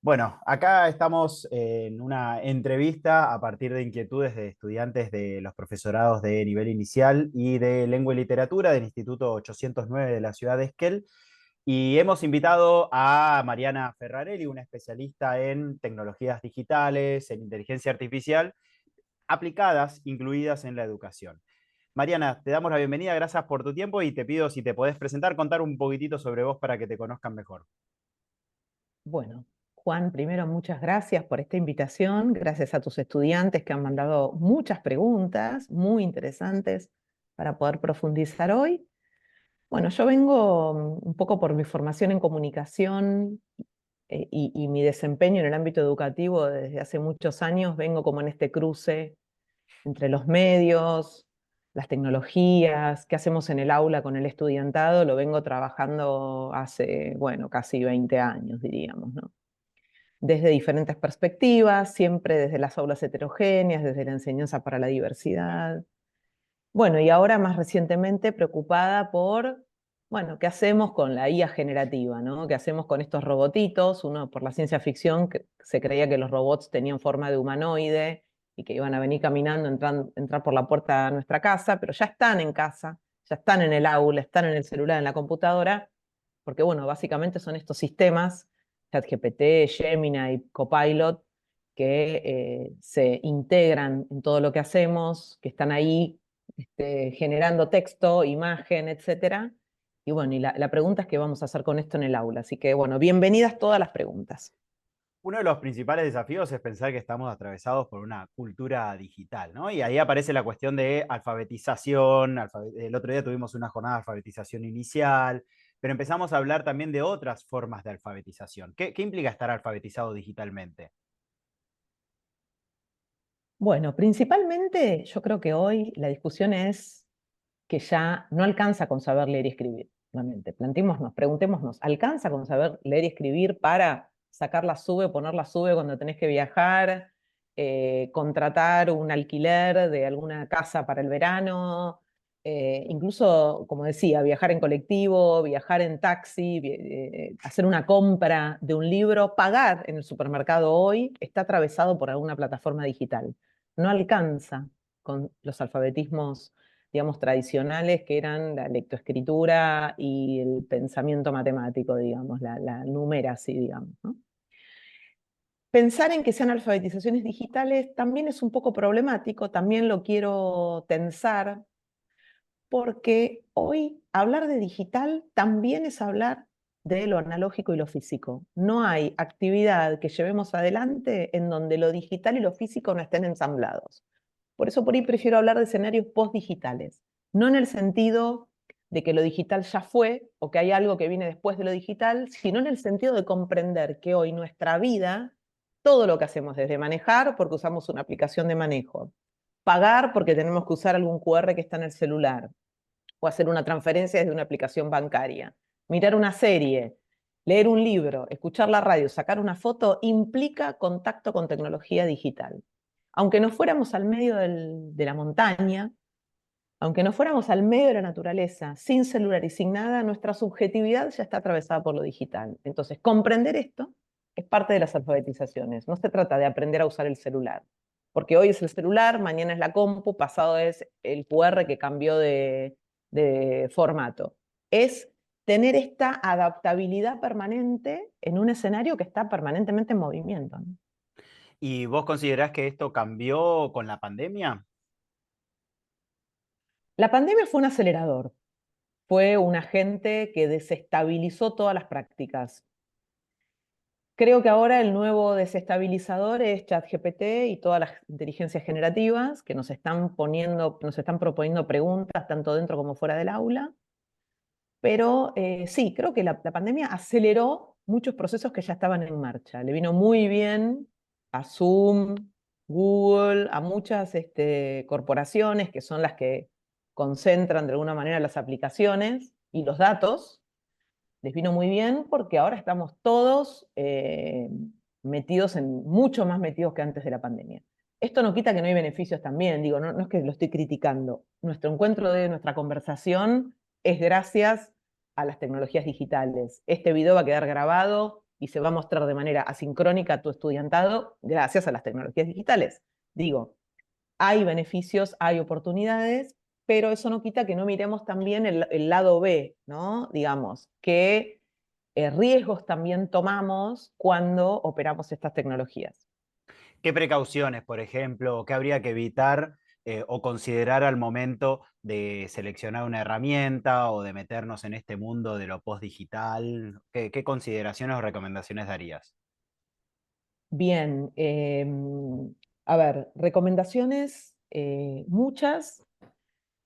Bueno, acá estamos en una entrevista a partir de inquietudes de estudiantes de los profesorados de nivel inicial y de lengua y literatura del Instituto 809 de la ciudad de Esquel. Y hemos invitado a Mariana Ferrarelli, una especialista en tecnologías digitales, en inteligencia artificial, aplicadas, incluidas en la educación. Mariana, te damos la bienvenida, gracias por tu tiempo y te pido si te podés presentar, contar un poquitito sobre vos para que te conozcan mejor. Bueno, Juan, primero muchas gracias por esta invitación, gracias a tus estudiantes que han mandado muchas preguntas muy interesantes para poder profundizar hoy. Bueno, yo vengo un poco por mi formación en comunicación y mi desempeño en el ámbito educativo desde hace muchos años, vengo como en este cruce entre los medios, las tecnologías, qué hacemos en el aula con el estudiantado, lo vengo trabajando hace, bueno, casi 20 años, diríamos, ¿no? Desde diferentes perspectivas, siempre desde las aulas heterogéneas, desde la enseñanza para la diversidad. Bueno, y ahora más recientemente preocupada por, bueno, qué hacemos con la IA generativa, ¿no? ¿Qué hacemos con estos robotitos? Uno, por la ciencia ficción, que se creía que los robots tenían forma de humanoide y que iban a venir caminando, entrar por la puerta de nuestra casa, pero ya están en casa, ya están en el aula, están en el celular, en la computadora, porque bueno, básicamente son estos sistemas, ChatGPT, Gemini, Copilot, que se integran en todo lo que hacemos, que están ahí generando texto, imagen, etcétera. Y bueno, y la pregunta es qué vamos a hacer con esto en el aula. Así que bueno, bienvenidas todas las preguntas. Uno de los principales desafíos es pensar que estamos atravesados por una cultura digital, ¿no? Y ahí aparece la cuestión de alfabetización. El otro día tuvimos una jornada de alfabetización inicial, pero empezamos a hablar también de otras formas de alfabetización. ¿Qué implica estar alfabetizado digitalmente? Bueno, principalmente yo creo que hoy la discusión es que ya no alcanza con saber leer y escribir. Realmente, planteémonos, preguntémonos, ¿alcanza con saber leer y escribir para sacar la sube, poner la sube cuando tenés que viajar, contratar un alquiler de alguna casa para el verano, incluso, como decía, viajar en colectivo, viajar en taxi, hacer una compra de un libro, pagar en el supermercado hoy, está atravesado por alguna plataforma digital? No alcanza con los alfabetismos, digamos, tradicionales, que eran la lectoescritura y el pensamiento matemático, digamos, la numeracy, digamos, ¿no? Pensar en que sean alfabetizaciones digitales también es un poco problemático, también lo quiero tensar, porque hoy hablar de digital también es hablar de lo analógico y lo físico. No hay actividad que llevemos adelante en donde lo digital y lo físico no estén ensamblados. Por eso por ahí prefiero hablar de escenarios post-digitales, no en el sentido de que lo digital ya fue o que hay algo que viene después de lo digital, sino en el sentido de comprender que hoy nuestra vida, todo lo que hacemos desde manejar porque usamos una aplicación de manejo, pagar porque tenemos que usar algún QR que está en el celular, o hacer una transferencia desde una aplicación bancaria, mirar una serie, leer un libro, escuchar la radio, sacar una foto, implica contacto con tecnología digital. Aunque no fuéramos al medio de la montaña, aunque no fuéramos al medio de la naturaleza, sin celular y sin nada, nuestra subjetividad ya está atravesada por lo digital. Entonces, comprender esto es parte de las alfabetizaciones. No se trata de aprender a usar el celular, porque hoy es el celular, mañana es la compu, pasado es el QR que cambió de formato. Es tener esta adaptabilidad permanente en un escenario que está permanentemente en movimiento, ¿no? ¿Y vos considerás que esto cambió con la pandemia? La pandemia fue un acelerador, fue un agente que desestabilizó todas las prácticas. Creo que ahora el nuevo desestabilizador es ChatGPT y todas las inteligencias generativas que nos están proponiendo preguntas tanto dentro como fuera del aula. Pero sí, creo que la pandemia aceleró muchos procesos que ya estaban en marcha. Le vino muy bien a Zoom, Google, a muchas corporaciones que son las que concentran de alguna manera las aplicaciones y los datos. Les vino muy bien porque ahora estamos todos metidos mucho más metidos que antes de la pandemia. Esto no quita que no hay beneficios también, digo, no es que lo estoy criticando. Nuestro encuentro de nuestra conversación es gracias a las tecnologías digitales. Este video va a quedar grabado y se va a mostrar de manera asincrónica a tu estudiantado gracias a las tecnologías digitales. Digo, hay beneficios, hay oportunidades, pero eso no quita que no miremos también el lado B, ¿no? Digamos, que riesgos también tomamos cuando operamos estas tecnologías. ¿Qué precauciones, por ejemplo, qué habría que evitar o considerar al momento de seleccionar una herramienta o de meternos en este mundo de lo post-digital? ¿Qué consideraciones o recomendaciones darías? Bien, a ver, recomendaciones, muchas.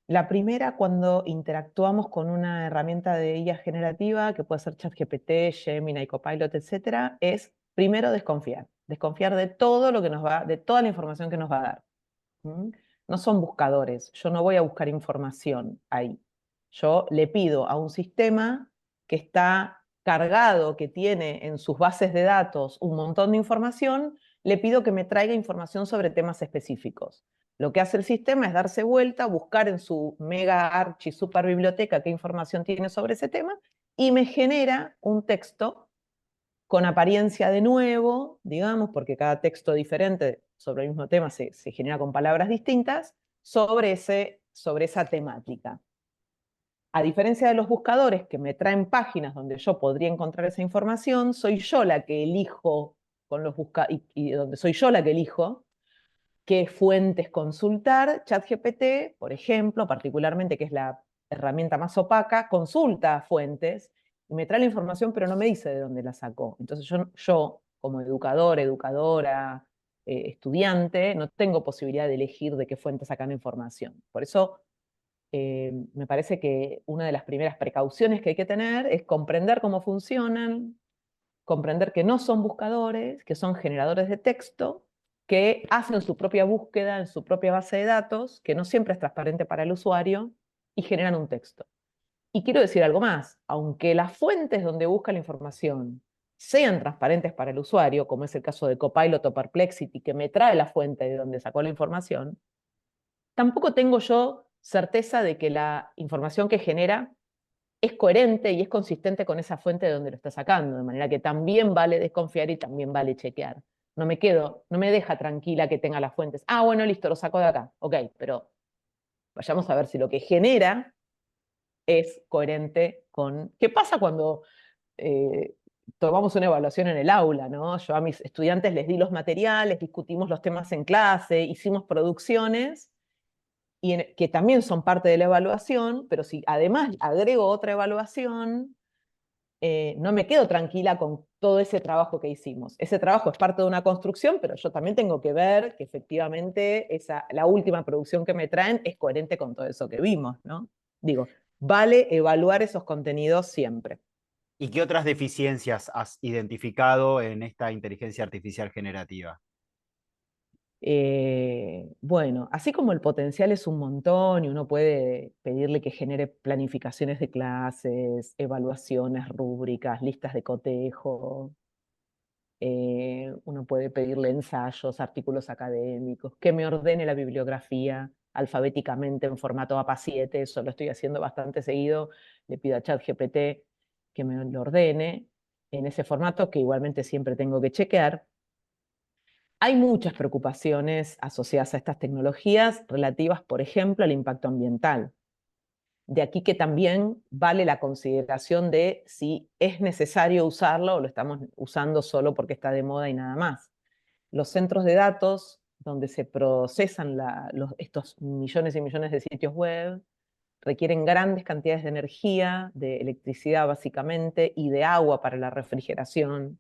La primera, cuando interactuamos con una herramienta de IA generativa, que puede ser ChatGPT, Gemini, Copilot, etcétera, es primero desconfiar. Desconfiar de todo lo que nos va, de toda la información que nos va a dar. ¿Mm? No son buscadores. Yo no voy a buscar información ahí. Yo le pido a un sistema que está cargado, que tiene en sus bases de datos un montón de información, le pido que me traiga información sobre temas específicos. Lo que hace el sistema es darse vuelta, buscar en su mega archi super biblioteca qué información tiene sobre ese tema y me genera un texto con apariencia de nuevo, digamos, porque cada texto diferente sobre el mismo tema se genera con palabras distintas, sobre esa temática. A diferencia de los buscadores que me traen páginas donde yo podría encontrar esa información, soy yo la que elijo con los y donde soy yo la que elijo qué fuentes consultar. ChatGPT, por ejemplo, particularmente, que es la herramienta más opaca, consulta fuentes y me trae la información, pero no me dice de dónde la sacó. Entonces yo como educador, educadora, estudiante, no tengo posibilidad de elegir de qué fuente sacar la información. Por eso me parece que una de las primeras precauciones que hay que tener es comprender cómo funcionan, comprender que no son buscadores, que son generadores de texto, que hacen su propia búsqueda en su propia base de datos, que no siempre es transparente para el usuario, y generan un texto. Y quiero decir algo más, aunque las fuentes donde busca la información sean transparentes para el usuario, como es el caso de Copilot o Perplexity, que me trae la fuente de donde sacó la información, tampoco tengo yo certeza de que la información que genera es coherente y es consistente con esa fuente de donde lo está sacando, de manera que también vale desconfiar y también vale chequear. No me deja tranquila que tenga las fuentes. Ah, bueno, listo, lo saco de acá. Ok, pero vayamos a ver si lo que genera es coherente con... ¿Qué pasa cuando eh, tomamos una evaluación en el aula, ¿no? Yo a mis estudiantes les di los materiales, discutimos los temas en clase, hicimos producciones que también son parte de la evaluación, pero si además agrego otra evaluación, no me quedo tranquila con todo ese trabajo que hicimos. Ese trabajo es parte de una construcción, pero yo también tengo que ver que efectivamente la última producción que me traen es coherente con todo eso que vimos, ¿no? Digo, vale evaluar esos contenidos siempre. ¿Y qué otras deficiencias has identificado en esta inteligencia artificial generativa? Bueno, así como el potencial es un montón y uno puede pedirle que genere planificaciones de clases, evaluaciones, rúbricas, listas de cotejo, uno puede pedirle ensayos, artículos académicos, que me ordene la bibliografía alfabéticamente en formato APA 7, eso lo estoy haciendo bastante seguido, le pido a ChatGPT que me lo ordene en ese formato que igualmente siempre tengo que chequear. Hay muchas preocupaciones asociadas a estas tecnologías relativas, por ejemplo, al impacto ambiental. De aquí que también vale la consideración de si es necesario usarlo o lo estamos usando solo porque está de moda y nada más. Los centros de datos donde se procesan estos millones y millones de sitios web requieren grandes cantidades de energía, de electricidad básicamente, y de agua para la refrigeración,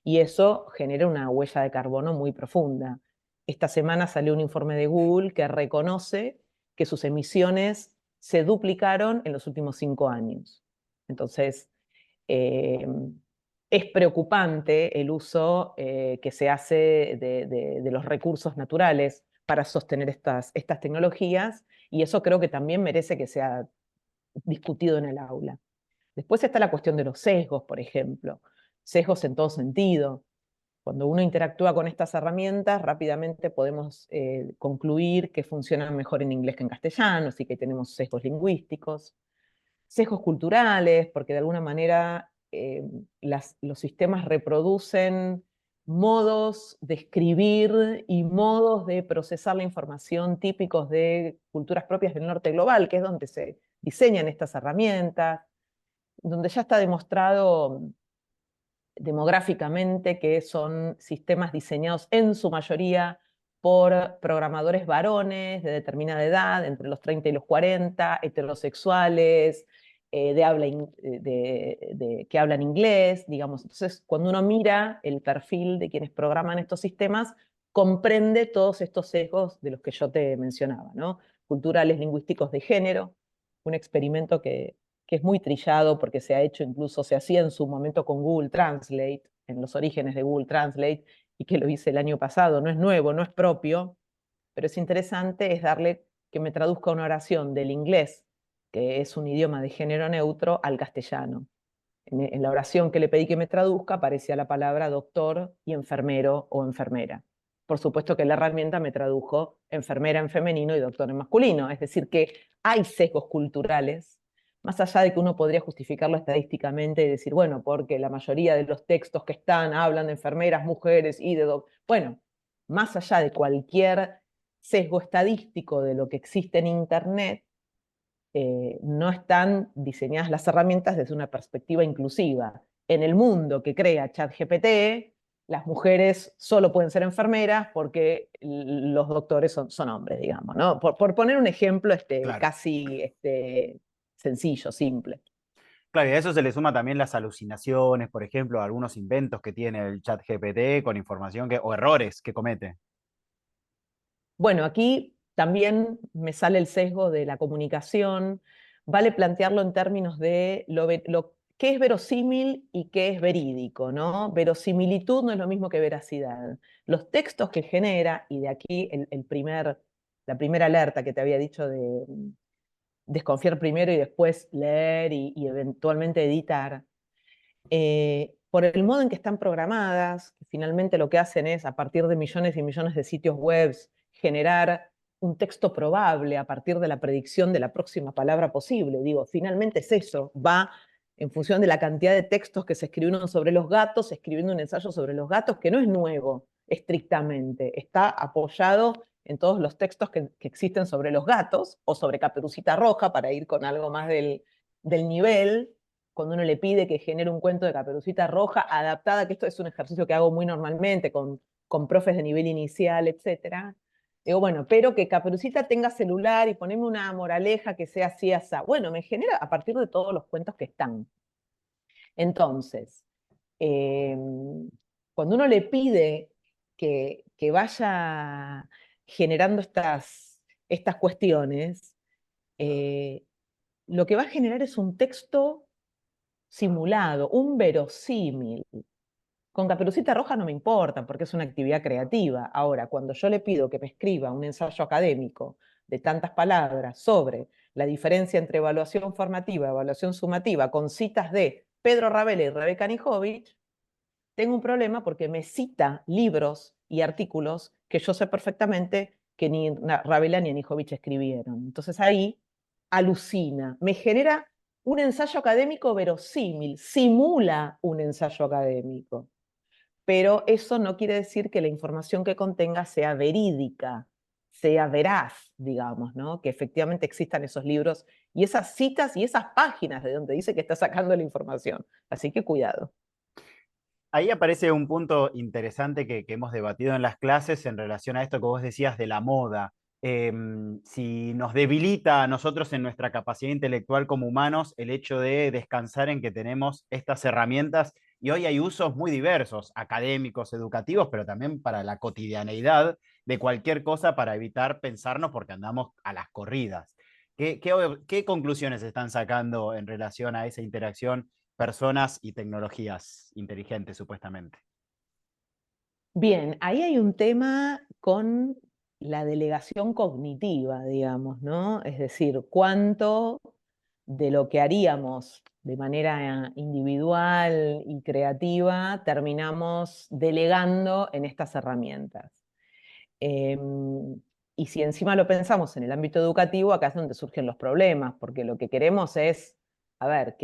y eso genera una huella de carbono muy profunda. Esta semana salió un informe de Google que reconoce que sus emisiones se duplicaron en los últimos 5 años. Entonces, eh, es preocupante el uso que se hace de los recursos naturales para sostener estas tecnologías, y eso creo que también merece que sea discutido en el aula. Después está la cuestión de los sesgos, por ejemplo, sesgos en todo sentido. Cuando uno interactúa con estas herramientas, rápidamente podemos concluir que funcionan mejor en inglés que en castellano, así que tenemos sesgos lingüísticos, sesgos culturales, porque de alguna manera los sistemas reproducen modos de escribir y modos de procesar la información típicos de culturas propias del norte global, que es donde se diseñan estas herramientas, donde ya está demostrado demográficamente que son sistemas diseñados en su mayoría por programadores varones de determinada edad, entre los 30 y los 40, heterosexuales, que hablan inglés, digamos. Entonces, cuando uno mira el perfil de quienes programan estos sistemas, comprende todos estos sesgos de los que yo te mencionaba, ¿no? Culturales, lingüísticos, de género, un experimento que es muy trillado porque se ha hecho, incluso se hacía en su momento con Google Translate, en los orígenes de Google Translate, y que lo hice el año pasado. No es nuevo, no es propio, pero es interesante, es darle que me traduzca una oración del inglés, que es un idioma de género neutro, al castellano. En la oración que le pedí que me traduzca aparecía la palabra doctor y enfermero o enfermera. Por supuesto que la herramienta me tradujo enfermera en femenino y doctor en masculino. Es decir, que hay sesgos culturales, más allá de que uno podría justificarlo estadísticamente y decir, bueno, porque la mayoría de los textos que están hablan de enfermeras, mujeres y de doctores. Bueno, más allá de cualquier sesgo estadístico de lo que existe en Internet, no están diseñadas las herramientas desde una perspectiva inclusiva. En el mundo que crea ChatGPT, las mujeres solo pueden ser enfermeras porque los doctores son hombres, digamos, ¿no? Por poner un ejemplo Claro. casi sencillo, simple. Claro, y a eso se le suma también las alucinaciones, por ejemplo, algunos inventos que tiene el chat GPT con información o errores que comete. Bueno, aquí también me sale el sesgo de la comunicación. Vale plantearlo en términos de qué es verosímil y qué es verídico, ¿no? Verosimilitud no es lo mismo que veracidad. Los textos que genera, y de aquí la primera alerta que te había dicho de desconfiar primero y después leer y eventualmente editar, por el modo en que están programadas, que finalmente lo que hacen es, a partir de millones y millones de sitios web, generar un texto probable a partir de la predicción de la próxima palabra posible. Digo, finalmente es eso, va en función de la cantidad de textos que se escribieron sobre los gatos, escribiendo un ensayo sobre los gatos, que no es nuevo estrictamente, está apoyado en todos los textos que existen sobre los gatos, o sobre Caperucita Roja, para ir con algo más del nivel, cuando uno le pide que genere un cuento de Caperucita Roja adaptada, que esto es un ejercicio que hago muy normalmente con profes de nivel inicial, etcétera. Digo, bueno, pero que Caperucita tenga celular y poneme una moraleja que sea así, así. Bueno, me genera a partir de todos los cuentos que están. Entonces, eh, cuando uno le pide que vaya generando estas cuestiones, lo que va a generar es un texto simulado, un verosímil. Con Caperucita Roja no me importa porque es una actividad creativa. Ahora, cuando yo le pido que me escriba un ensayo académico de tantas palabras sobre la diferencia entre evaluación formativa y evaluación sumativa con citas de Pedro Ravela y Rebeca Anijovic, tengo un problema porque me cita libros y artículos que yo sé perfectamente que ni Ravela ni Anijovic escribieron. Entonces ahí alucina, me genera un ensayo académico verosímil, simula un ensayo académico, pero eso no quiere decir que la información que contenga sea verídica, sea veraz, digamos, ¿no? Que efectivamente existan esos libros y esas citas y esas páginas de donde dice que está sacando la información. Así que cuidado. Ahí aparece un punto interesante que hemos debatido en las clases en relación a esto que vos decías de la moda. Si nos debilita a nosotros en nuestra capacidad intelectual como humanos el hecho de descansar en que tenemos estas herramientas y hoy hay usos muy diversos, académicos, educativos, pero también para la cotidianeidad de cualquier cosa para evitar pensarnos porque andamos a las corridas. ¿Qué conclusiones están sacando en relación a esa interacción personas y tecnologías inteligentes, supuestamente? Bien, ahí hay un tema con la delegación cognitiva, digamos, ¿no? Es decir, cuánto de lo que haríamos de manera individual y creativa terminamos delegando en estas herramientas. Y si encima lo pensamos en el ámbito educativo, acá es donde surgen los problemas, porque lo que queremos es, a ver,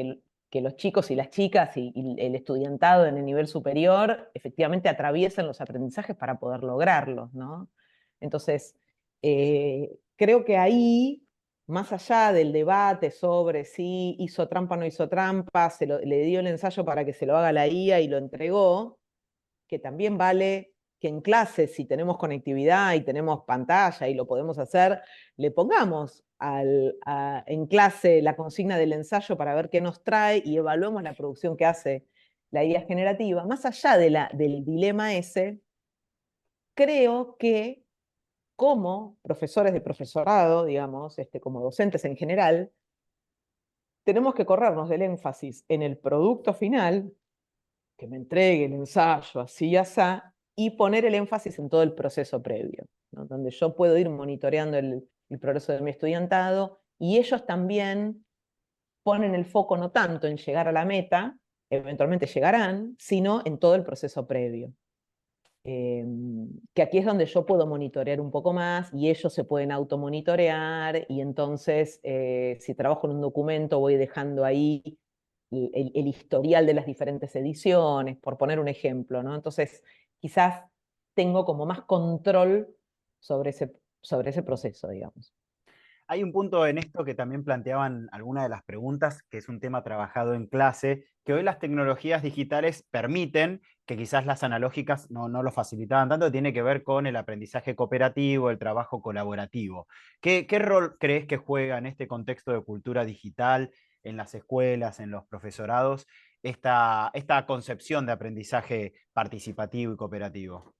que los chicos y las chicas y el estudiantado en el nivel superior efectivamente atraviesen los aprendizajes para poder lograrlos, ¿no? Entonces, creo que ahí, más allá del debate sobre si hizo trampa o no hizo trampa, le dio el ensayo para que se lo haga la IA y lo entregó, que también vale que en clase, si tenemos conectividad y tenemos pantalla y lo podemos hacer, le pongamos en clase la consigna del ensayo para ver qué nos trae y evaluemos la producción que hace la IA generativa. Más allá del dilema ese, creo que como profesores de profesorado, digamos, como docentes en general, tenemos que corrernos del énfasis en el producto final, que me entregue el ensayo así y así, y poner el énfasis en todo el proceso previo, ¿no? Donde yo puedo ir monitoreando el progreso de mi estudiantado y ellos también ponen el foco no tanto en llegar a la meta, eventualmente llegarán, sino en todo el proceso previo. Que aquí es donde yo puedo monitorear un poco más y ellos se pueden automonitorear y entonces si trabajo en un documento voy dejando ahí el historial de las diferentes ediciones, por poner un ejemplo, ¿no? Entonces quizás tengo como más control sobre ese proceso, digamos. Hay un punto en esto que también planteaban algunas de las preguntas, que es un tema trabajado en clase, que hoy las tecnologías digitales permiten, que quizás las analógicas no lo facilitaban tanto, tiene que ver con el aprendizaje cooperativo, el trabajo colaborativo. ¿Qué rol crees que juega en este contexto de cultura digital, en las escuelas, en los profesorados, esta concepción de aprendizaje participativo y cooperativo?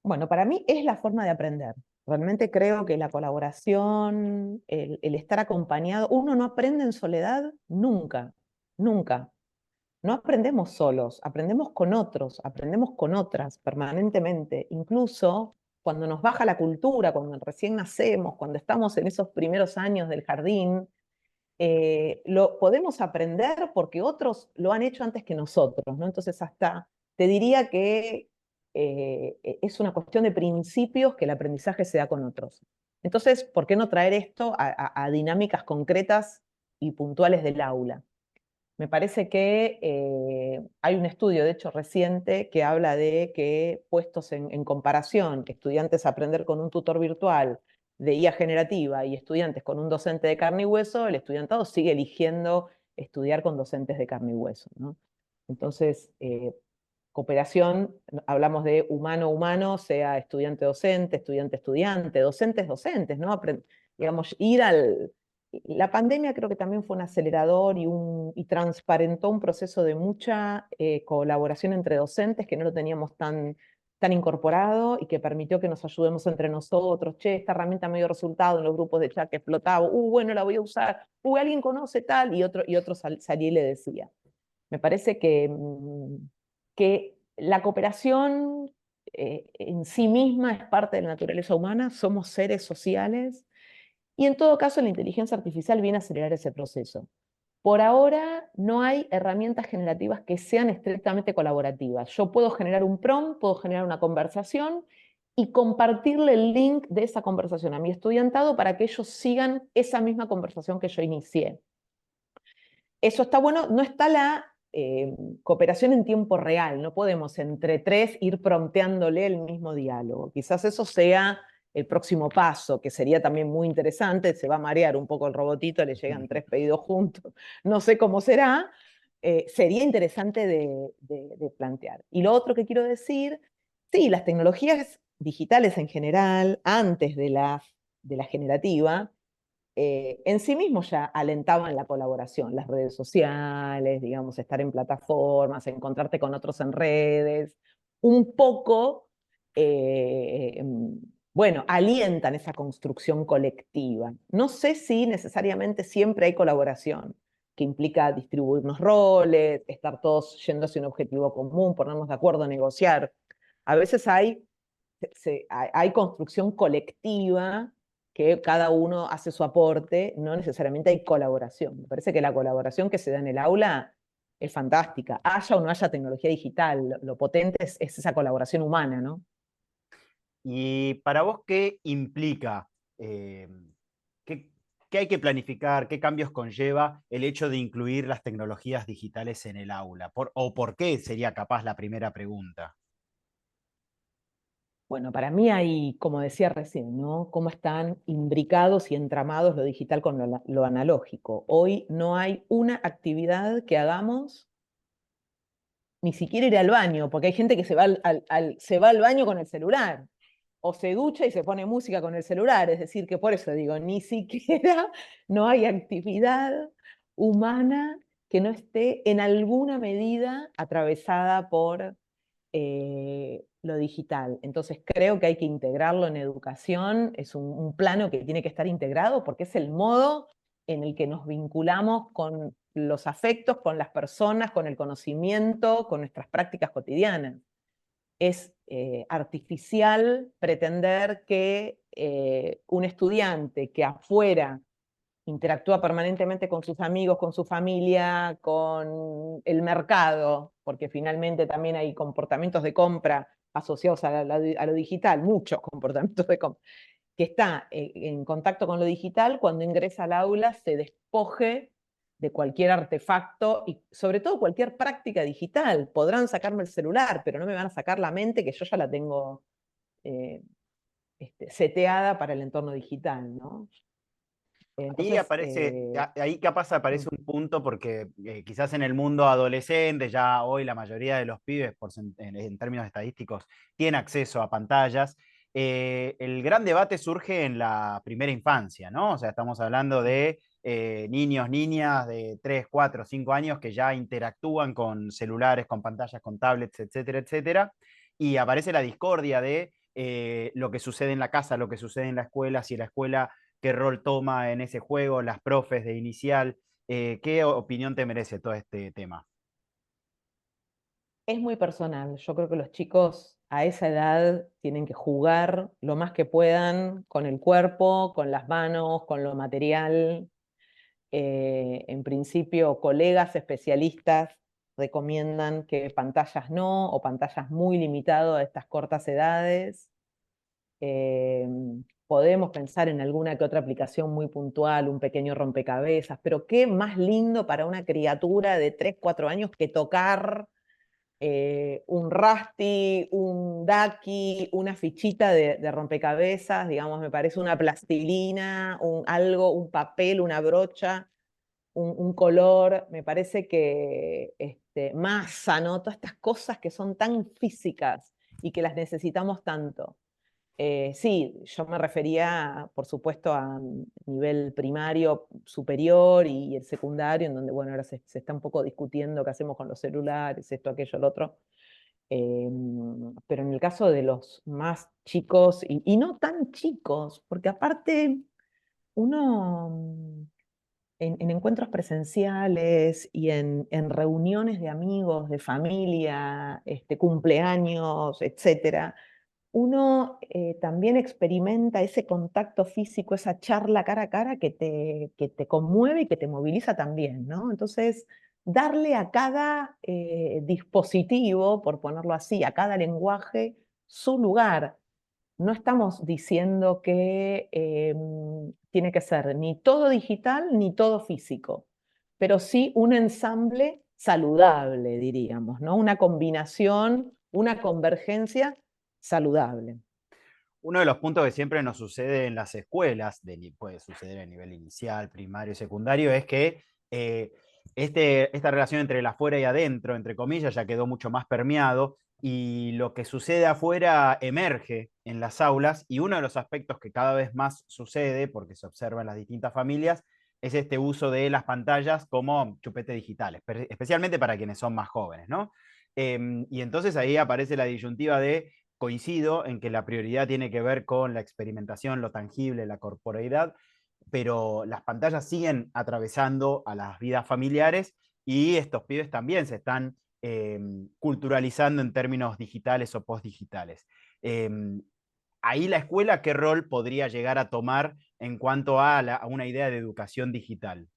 Bueno, para mí es la forma de aprender. Realmente creo que la colaboración, el estar acompañado, uno no aprende en soledad nunca, nunca. No aprendemos solos, aprendemos con otros, aprendemos con otras permanentemente. Incluso cuando nos baja la cultura, cuando recién nacemos, cuando estamos en esos primeros años del jardín, lo podemos aprender porque otros lo han hecho antes que nosotros, ¿no? Entonces hasta te diría que es una cuestión de principios que el aprendizaje se da con otros. Entonces, ¿por qué no traer esto a dinámicas concretas y puntuales del aula? Me parece que hay un estudio, de hecho reciente, que habla de que puestos en comparación, estudiantes a aprender con un tutor virtual de IA generativa y estudiantes con un docente de carne y hueso, el estudiantado sigue eligiendo estudiar con docentes de carne y hueso, ¿no? Entonces, cooperación, hablamos de humano-humano, sea estudiante-docente, estudiante-estudiante, docentes-docentes, ¿no? Digamos, la pandemia creo que también fue un acelerador y transparentó un proceso de mucha colaboración entre docentes que no lo teníamos tan incorporado y que permitió que nos ayudemos entre nosotros. Che, esta herramienta me dio resultado en los grupos de chat que explotaba. Bueno, la voy a usar. Alguien conoce tal y otro salía y le decía. Me parece que la cooperación en sí misma es parte de la naturaleza humana, somos seres sociales y en todo caso la inteligencia artificial viene a acelerar ese proceso. Por ahora no hay herramientas generativas que sean estrictamente colaborativas. Yo puedo generar un prompt, puedo generar una conversación y compartirle el link de esa conversación a mi estudiantado para que ellos sigan esa misma conversación que yo inicié. Eso está bueno, no está la cooperación en tiempo real, no podemos entre tres ir prompteándole el mismo diálogo. Quizás eso sea el próximo paso, que sería también muy interesante, se va a marear un poco el robotito, le llegan tres pedidos juntos, no sé cómo será, sería interesante de plantear. Y lo otro que quiero decir, sí, las tecnologías digitales en general, antes de la generativa, en sí mismos ya alentaban la colaboración, las redes sociales, digamos, estar en plataformas, encontrarte con otros en redes, un poco, eh, bueno, alientan esa construcción colectiva. No sé si necesariamente siempre hay colaboración, que implica distribuirnos roles, estar todos yendo hacia un objetivo común, ponernos de acuerdo, negociar. A veces hay construcción colectiva que cada uno hace su aporte, no necesariamente hay colaboración. Me parece que la colaboración que se da en el aula es fantástica. Haya o no haya tecnología digital, lo potente es esa colaboración humana, ¿no? ¿Y para vos qué implica? Eh, ¿qué, ¿Qué hay que planificar? ¿Qué cambios conlleva el hecho de incluir las tecnologías digitales en el aula? ¿O por qué sería capaz la primera pregunta? Bueno, para mí hay, como decía recién, ¿no? Cómo están imbricados y entramados lo digital con lo analógico. Hoy no hay una actividad que hagamos, ni siquiera ir al baño, porque hay gente que se va al baño con el celular, o se ducha y se pone música con el celular. Es decir, que por eso digo, ni siquiera no hay actividad humana que no esté en alguna medida atravesada por lo digital. Entonces creo que hay que integrarlo en educación, es un plano que tiene que estar integrado porque es el modo en el que nos vinculamos con los afectos, con las personas, con el conocimiento, con nuestras prácticas cotidianas. Es artificial pretender que un estudiante que afuera interactúa permanentemente con sus amigos, con su familia, con el mercado, porque finalmente también hay comportamientos de compra asociados a lo digital, muchos comportamientos de compra, que está en contacto con lo digital, cuando ingresa al aula se despoje de cualquier artefacto y sobre todo cualquier práctica digital. Podrán sacarme el celular, pero no me van a sacar la mente, que yo ya la tengo eh, seteada para el entorno digital, ¿no? Ahí Entonces, aparece, ahí capaz aparece un punto porque quizás en el mundo adolescente, ya hoy la mayoría de los pibes, en términos estadísticos, tiene acceso a pantallas. El gran debate surge en la primera infancia, ¿no? O sea, estamos hablando de niños, niñas de 3 4 5 años que ya interactúan con celulares, con pantallas, con tablets, etcétera, etcétera. Y aparece la discordia de lo que sucede en la casa, lo que sucede en la escuela, si la escuela qué rol toma en ese juego, las profes de inicial. ¿Qué opinión te merece todo este tema? es muy personal. Yo creo que los chicos a esa edad tienen que jugar lo más que puedan con el cuerpo, con las manos, con lo material. En principio, colegas especialistas recomiendan que pantallas no o pantallas muy limitado a estas cortas edades. Eh, Podemos pensar en alguna que otra aplicación muy puntual, un pequeño rompecabezas, pero qué más lindo para una criatura de 3 4 años que tocar un Rusty, un Ducky, una fichita de rompecabezas, digamos, me parece una plastilina, algo, un papel, una brocha, un color, me parece que masa, ¿no? Todas estas cosas que son tan físicas y que las necesitamos tanto. Sí, yo me refería, por supuesto, a nivel primario, superior y el secundario, en donde, bueno, ahora se está un poco discutiendo qué hacemos con los celulares, esto, aquello, lo otro. Pero en el caso de los más chicos, y no tan chicos, porque aparte uno en encuentros presenciales y en reuniones de amigos, de familia, cumpleaños, etcétera, uno también experimenta ese contacto físico, esa charla cara a cara que te conmueve y que te moviliza también, ¿no? Entonces, darle a cada dispositivo, por ponerlo así, a cada lenguaje, su lugar. No estamos diciendo que tiene que ser ni todo digital ni todo físico, pero sí un ensamble saludable, diríamos, ¿no? Una combinación, una convergencia saludable. Uno de los puntos que siempre nos sucede en las escuelas, puede suceder a nivel inicial, primario, secundario, es que esta relación entre el afuera y adentro, entre comillas, ya quedó mucho más permeado y lo que sucede afuera emerge en las aulas y uno de los aspectos que cada vez más sucede, porque se observa en las distintas familias, es este uso de las pantallas como chupete digitales, especialmente para quienes son más jóvenes, ¿no? Y entonces ahí aparece la disyuntiva de coincido en que la prioridad tiene que ver con la experimentación, lo tangible, la corporeidad, pero las pantallas siguen atravesando a las vidas familiares y estos pibes también se están culturalizando en términos digitales o postdigitales. Eh, Ahí la escuela, ¿qué rol podría llegar a tomar en cuanto a una idea de educación digital?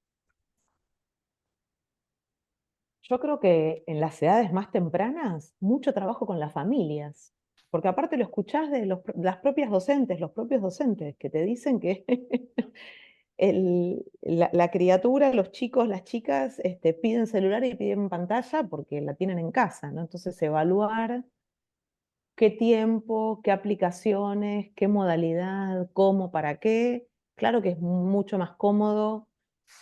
Yo creo que en las edades más tempranas, mucho trabajo con las familias, porque aparte lo escuchás de las propias docentes, los propios docentes, que te dicen que la criatura, los chicos, las chicas, piden celular y piden pantalla porque la tienen en casa, ¿no? Entonces, evaluar qué tiempo, qué aplicaciones, qué modalidad, cómo, para qué. Claro que es mucho más cómodo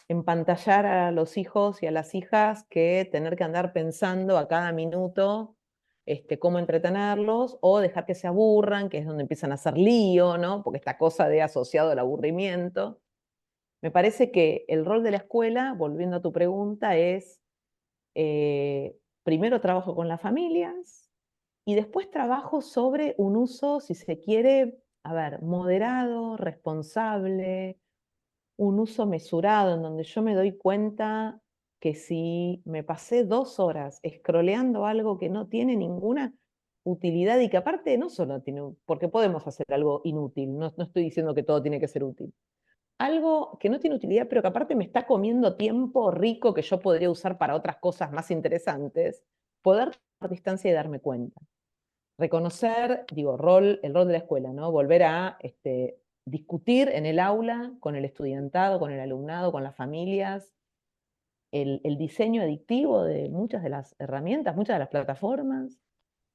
empantallar a los hijos y a las hijas que tener que andar pensando a cada minuto cómo entretenerlos o dejar que se aburran, que es donde empiezan a hacer lío, ¿no? Porque esta cosa de asociado al aburrimiento. Me parece que el rol de la escuela, volviendo a tu pregunta, es primero trabajo con las familias y después trabajo sobre un uso, si se quiere, a ver, moderado, responsable, un uso mesurado, en donde yo me doy cuenta que si me pasé 2 horas scrolleando algo que no tiene ninguna utilidad y que aparte no solo tiene, porque podemos hacer algo inútil, no estoy diciendo que todo tiene que ser útil, algo que no tiene utilidad, pero que aparte me está comiendo tiempo rico que yo podría usar para otras cosas más interesantes, poder tomar distancia y darme cuenta. Reconocer, digo, el rol de la escuela, ¿no? Volver a discutir en el aula con el estudiantado, con el alumnado, con las familias, el diseño adictivo de muchas de las herramientas, muchas de las plataformas,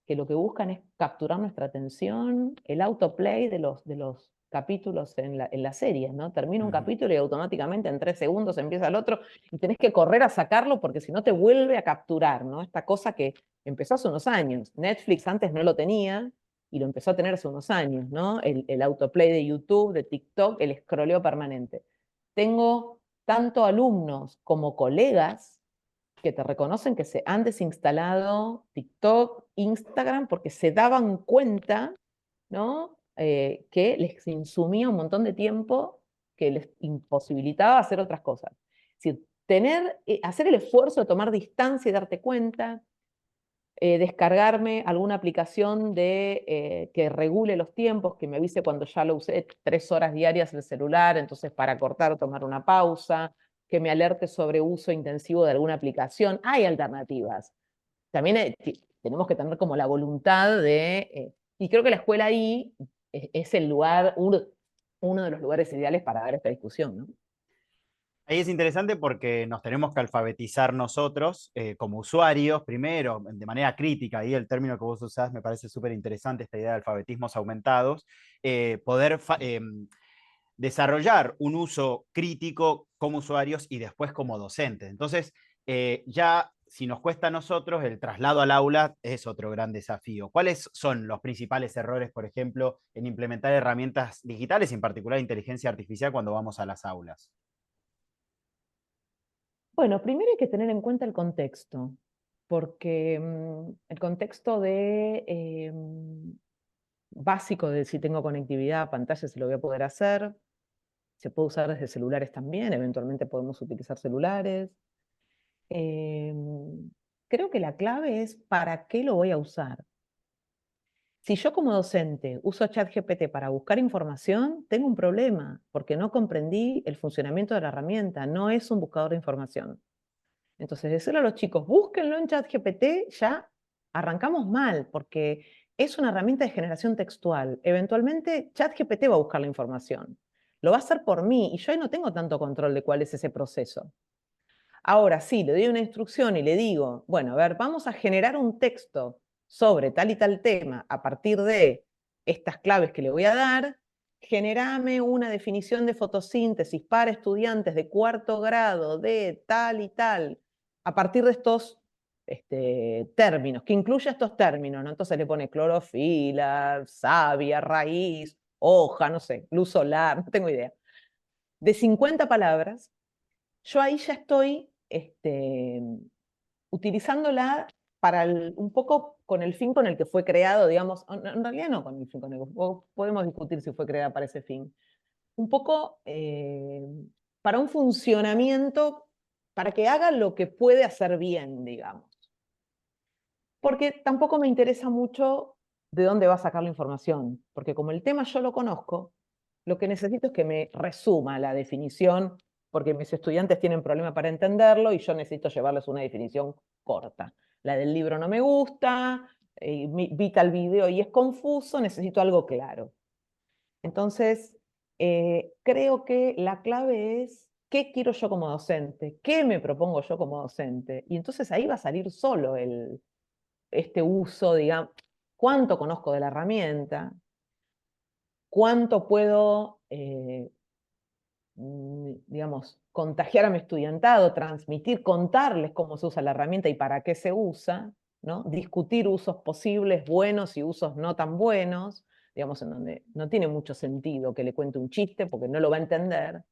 que lo que buscan es capturar nuestra atención, el autoplay de los capítulos en la serie, ¿no? Termina un Ujú. capítulo y automáticamente en 3 segundos empieza el otro y tenés que correr a sacarlo porque si no te vuelve a capturar, ¿no? Esta cosa que empezó hace unos años. Netflix antes no lo tenía y lo empezó a tener hace unos años, ¿no? El autoplay de YouTube, de TikTok, el scrolleo permanente. Tengo tanto alumnos como colegas que te reconocen que se han desinstalado TikTok, Instagram, porque se daban cuenta, ¿no? Que les insumía un montón de tiempo que les imposibilitaba hacer otras cosas. Es decir, hacer el esfuerzo de tomar distancia y darte cuenta, descargarme alguna aplicación que regule los tiempos, que me avise cuando ya lo usé 3 horas diarias el celular, entonces para cortar o tomar una pausa, que me alerte sobre uso intensivo de alguna aplicación. Hay alternativas. También tenemos que tener como la voluntad y creo que la escuela ahí es el lugar, uno de los lugares ideales para dar esta discusión, ¿no? Ahí es interesante porque nos tenemos que alfabetizar nosotros como usuarios, primero, de manera crítica, y el término que vos usás me parece súper interesante, esta idea de alfabetismos aumentados, poder desarrollar un uso crítico como usuarios y después como docentes. Entonces, ya si nos cuesta a nosotros, el traslado al aula es otro gran desafío. ¿Cuáles son los principales errores, por ejemplo, en implementar herramientas digitales, en particular inteligencia artificial, cuando vamos a las aulas? Bueno, primero hay que tener en cuenta el contexto, porque el contexto básico de si tengo conectividad a pantalla, si lo voy a poder hacer, se puede usar desde celulares también, eventualmente podemos utilizar celulares. Creo que la clave es para qué lo voy a usar. Si yo como docente uso ChatGPT para buscar información, tengo un problema, porque no comprendí el funcionamiento de la herramienta, no es un buscador de información. Entonces, decirle a los chicos, búsquenlo en ChatGPT, ya arrancamos mal, porque es una herramienta de generación textual. Eventualmente, ChatGPT va a buscar la información. Lo va a hacer por mí y yo ahí no tengo tanto control de cuál es ese proceso. Ahora sí, le doy una instrucción y le digo, bueno, a ver, vamos a generar un texto sobre tal y tal tema a partir de estas claves que le voy a dar. Generame una definición de fotosíntesis para estudiantes de 4º grado de tal y tal, a partir de estos términos, que incluya estos términos, ¿no? Entonces le pone clorofila, savia, raíz, hoja, no sé, luz solar, no tengo idea. De 50 palabras, yo ahí ya estoy utilizándola un poco con el fin con el que fue creado, digamos, en realidad no con el fin con el que podemos discutir si fue creada para ese fin, un poco para un funcionamiento, para que haga lo que puede hacer bien, digamos. Porque tampoco me interesa mucho de dónde va a sacar la información, porque como el tema yo lo conozco, lo que necesito es que me resuma la definición, porque mis estudiantes tienen problema para entenderlo y yo necesito llevarles una definición corta. La del libro no me gusta, vi tal video y es confuso, necesito algo claro. Entonces, Creo que la clave es qué quiero yo como docente, qué me propongo yo como docente. Y entonces ahí va a salir solo este uso, digamos, cuánto conozco de la herramienta, cuánto puedo, digamos, contagiar a mi estudiantado, transmitir, contarles cómo se usa la herramienta y para qué se usa, ¿no? Discutir usos posibles, buenos y usos no tan buenos, digamos, en donde no tiene mucho sentido que le cuente un chiste porque no lo va a entender.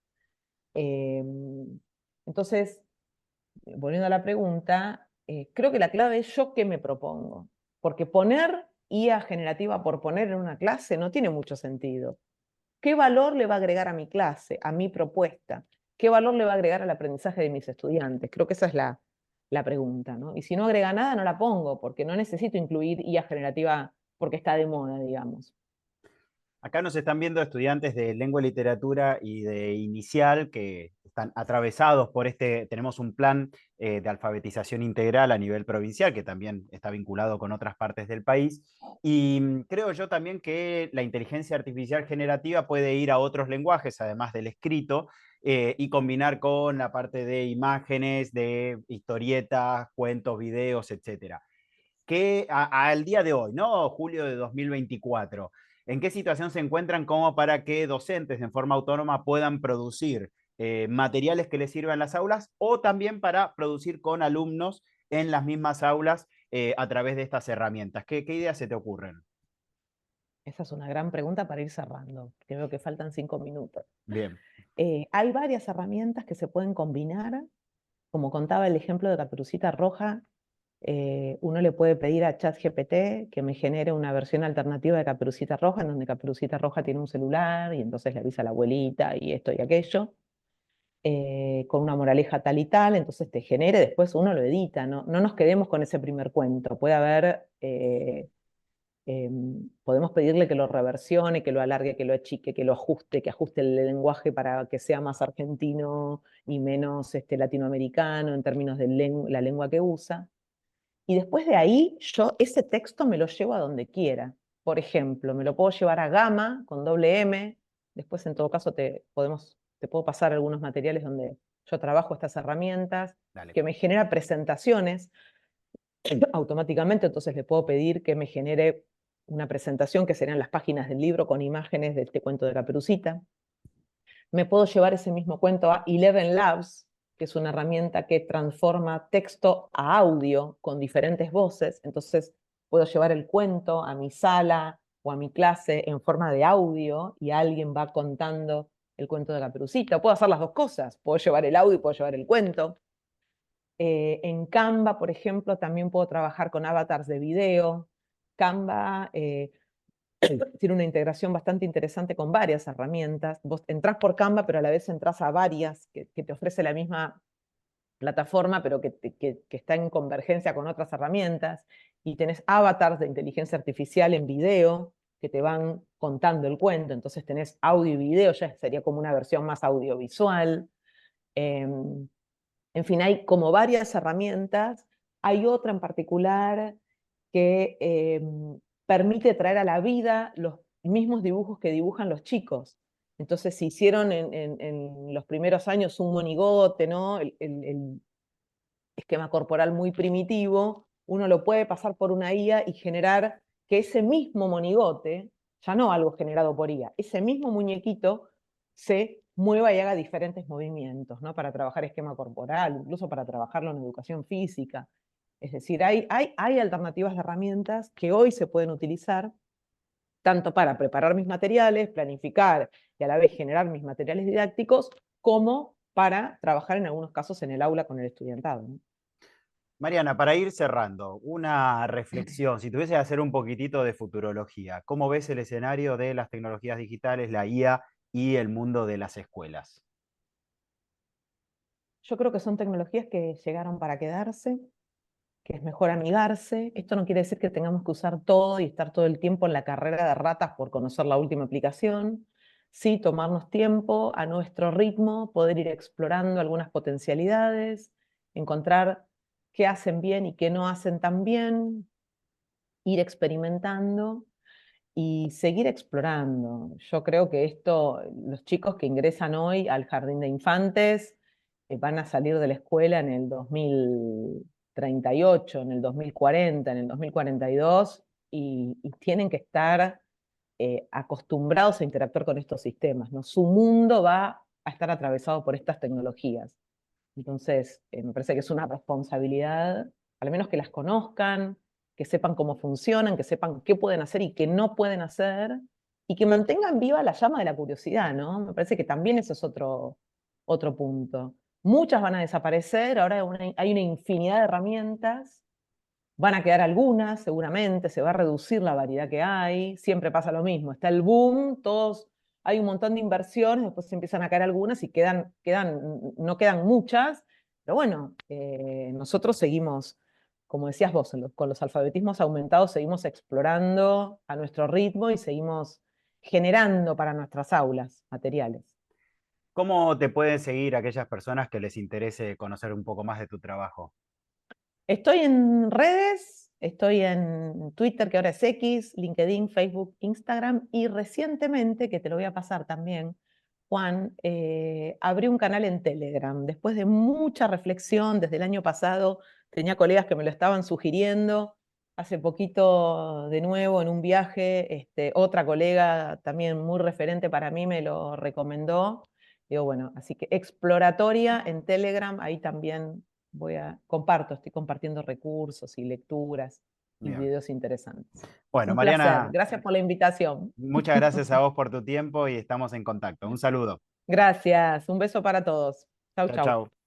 Eh, entonces, volviendo a la pregunta, creo que la clave es yo qué me propongo, porque poner IA generativa por poner en una clase no tiene mucho sentido. ¿Qué valor le va a agregar a mi clase, a mi propuesta? ¿Qué valor le va a agregar al aprendizaje de mis estudiantes? Creo que esa es la pregunta, ¿no? Y si no agrega nada, no la pongo, porque no necesito incluir IA generativa porque está de moda, digamos. Acá nos están viendo estudiantes de lengua y literatura y de inicial que están atravesados por tenemos un plan de alfabetización integral a nivel provincial que también está vinculado con otras partes del país. Y creo yo también que la inteligencia artificial generativa puede ir a otros lenguajes, además del escrito, y combinar con la parte de imágenes, de historietas, cuentos, videos, etcétera. Que al día de hoy, ¿no? Julio de 2024, ¿en qué situación se encuentran como para que docentes en forma autónoma puedan producir materiales que les sirvan en las aulas o también para producir con alumnos en las mismas aulas a través de estas herramientas? ¿Qué ideas se te ocurren? Esa es una gran pregunta para ir cerrando, que veo que faltan 5 minutos. Bien. Hay varias herramientas que se pueden combinar. Como contaba el ejemplo de Caperucita Roja, uno le puede pedir a ChatGPT que me genere una versión alternativa de Caperucita Roja, en donde Caperucita Roja tiene un celular y entonces le avisa a la abuelita y esto y aquello, con una moraleja tal y tal, entonces te genere, después uno lo edita, no nos quedemos con ese primer cuento, puede haber, podemos pedirle que lo reversione, que lo alargue, que lo achique, que lo ajuste, que ajuste el lenguaje para que sea más argentino y menos latinoamericano en términos de la lengua que usa. Y después de ahí, yo ese texto me lo llevo a donde quiera. Por ejemplo, me lo puedo llevar a Gama con doble M. Después, en todo caso, te puedo pasar algunos materiales donde yo trabajo estas herramientas, Dale. que me genera presentaciones automáticamente. Entonces le puedo pedir que me genere una presentación que serían las páginas del libro con imágenes de este cuento de Caperucita. Me puedo llevar ese mismo cuento a Eleven Labs, que es una herramienta que transforma texto a audio con diferentes voces. Entonces puedo llevar el cuento a mi sala o a mi clase en forma de audio y alguien va contando el cuento de Caperucita. Puedo hacer las dos cosas. Puedo llevar el audio y puedo llevar el cuento. En Canva, por ejemplo, también puedo trabajar con avatars de video. Canva tiene una integración bastante interesante con varias herramientas. Vos entrás por Canva, pero a la vez entrás a varias que te ofrece la misma plataforma, pero que está en convergencia con otras herramientas. Y tenés avatars de inteligencia artificial en video que te van contando el cuento. Entonces tenés audio y video, ya sería como una versión más audiovisual. En fin, hay como varias herramientas. Hay otra en particular que permite traer a la vida los mismos dibujos que dibujan los chicos. Entonces, si hicieron en los primeros años un monigote, ¿no? El esquema corporal muy primitivo, uno lo puede pasar por una IA y generar que ese mismo monigote, ya no algo generado por IA, ese mismo muñequito se mueva y haga diferentes movimientos, ¿no? Para trabajar esquema corporal, incluso para trabajarlo en educación física. Es decir, hay alternativas de herramientas que hoy se pueden utilizar tanto para preparar mis materiales, planificar y a la vez generar mis materiales didácticos, como para trabajar en algunos casos en el aula con el estudiantado, ¿no? Mariana, para ir cerrando, una reflexión, si tuviese que hacer un poquitito de futurología, ¿cómo ves el escenario de las tecnologías digitales, la IA y el mundo de las escuelas? Yo creo que son tecnologías que llegaron para quedarse, que es mejor amigarse. Esto no quiere decir que tengamos que usar todo y estar todo el tiempo en la carrera de ratas por conocer la última aplicación. Sí, tomarnos tiempo a nuestro ritmo, poder ir explorando algunas potencialidades, encontrar qué hacen bien y qué no hacen tan bien, ir experimentando. y seguir explorando. Yo creo que esto, los chicos que ingresan hoy al jardín de infantes van a salir de la escuela en el 2038, en el 2040, en el 2042, y tienen que estar acostumbrados a interactuar con estos sistemas, ¿no? Su mundo va a estar atravesado por estas tecnologías. Entonces, me parece que es una responsabilidad, al menos que las conozcan, que sepan cómo funcionan, que sepan qué pueden hacer y qué no pueden hacer, y que mantengan viva la llama de la curiosidad, ¿no? Me parece que también ese es otro punto. Muchas van a desaparecer, ahora hay una infinidad de herramientas, van a quedar algunas, seguramente, se va a reducir la variedad que hay, siempre pasa lo mismo, está el boom, hay un montón de inversiones, después se empiezan a caer algunas y no quedan muchas, pero bueno, nosotros seguimos, como decías vos, con los alfabetismos aumentados, seguimos explorando a nuestro ritmo y seguimos generando para nuestras aulas materiales. ¿Cómo te pueden seguir aquellas personas que les interese conocer un poco más de tu trabajo? Estoy en redes, estoy en Twitter, que ahora es X, LinkedIn, Facebook, Instagram, y recientemente, que te lo voy a pasar también, Juan, abrí un canal en Telegram. Después de mucha reflexión, desde el año pasado, tenía colegas que me lo estaban sugiriendo. Hace poquito, de nuevo, en un viaje, otra colega también muy referente para mí me lo recomendó. Digo, bueno, así que exploratoria en Telegram, ahí también estoy compartiendo recursos y lecturas y Bien. videos interesantes. Bueno, Un placer. Mariana, Gracias por la invitación. muchas gracias a vos por tu tiempo y estamos en contacto. Un saludo. Gracias. Un beso para todos. Chau, Chao, chau. chao.